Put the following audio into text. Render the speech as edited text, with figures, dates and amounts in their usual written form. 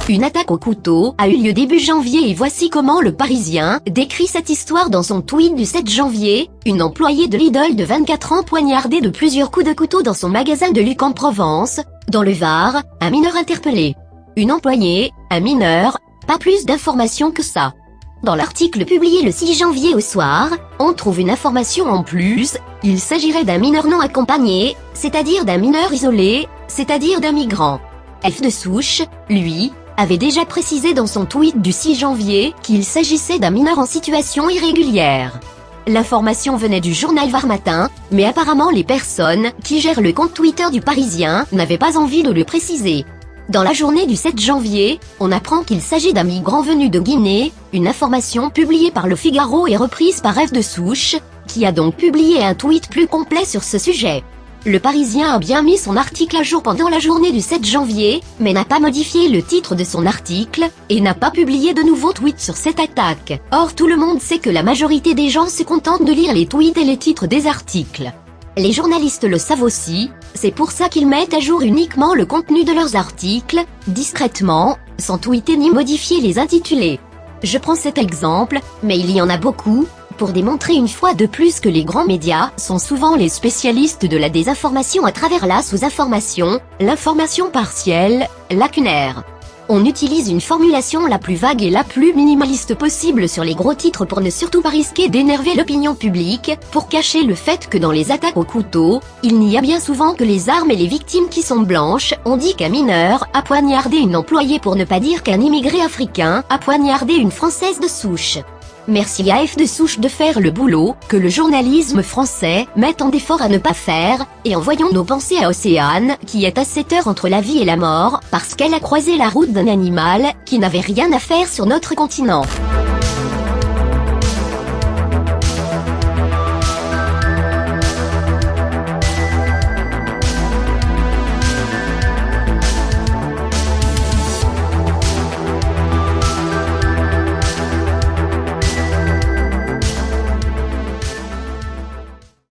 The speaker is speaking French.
Une attaque au couteau a eu lieu début janvier et voici comment le Parisien décrit cette histoire dans son tweet du 7 janvier. Une employée de Lidl de 24 ans poignardée de plusieurs coups de couteau dans son magasin de Luc en Provence, dans le Var, un mineur interpellé. Une employée, un mineur, pas plus d'informations que ça. Dans l'article publié le 6 janvier au soir, on trouve une information en plus, il s'agirait d'un mineur non accompagné, c'est-à-dire d'un mineur isolé, c'est-à-dire d'un migrant. F de souche, lui, avait déjà précisé dans son tweet du 6 janvier qu'il s'agissait d'un mineur en situation irrégulière. L'information venait du journal Var Matin, mais apparemment les personnes qui gèrent le compte Twitter du Parisien n'avaient pas envie de le préciser. Dans la journée du 7 janvier, on apprend qu'il s'agit d'un migrant venu de Guinée, une information publiée par Le Figaro et reprise par F de souche, qui a donc publié un tweet plus complet sur ce sujet. Le Parisien a bien mis son article à jour pendant la journée du 7 janvier, mais n'a pas modifié le titre de son article, et n'a pas publié de nouveaux tweets sur cette attaque. Or tout le monde sait que la majorité des gens se contentent de lire les tweets et les titres des articles. Les journalistes le savent aussi, c'est pour ça qu'ils mettent à jour uniquement le contenu de leurs articles, discrètement, sans tweeter ni modifier les intitulés. Je prends cet exemple, mais il y en a beaucoup, pour démontrer une fois de plus que les grands médias sont souvent les spécialistes de la désinformation à travers la sous-information, l'information partielle, lacunaire. On utilise une formulation la plus vague et la plus minimaliste possible sur les gros titres pour ne surtout pas risquer d'énerver l'opinion publique, pour cacher le fait que dans les attaques au couteau, il n'y a bien souvent que les armes et les victimes qui sont blanches. On dit qu'un mineur a poignardé une employée pour ne pas dire qu'un immigré africain a poignardé une Française de souche. Merci à F de souche de faire le boulot que le journalisme français met tant d'efforts à ne pas faire, et envoyons nos pensées à Océane, qui est à cette heure entre la vie et la mort, parce qu'elle a croisé la route d'un animal qui n'avait rien à faire sur notre continent.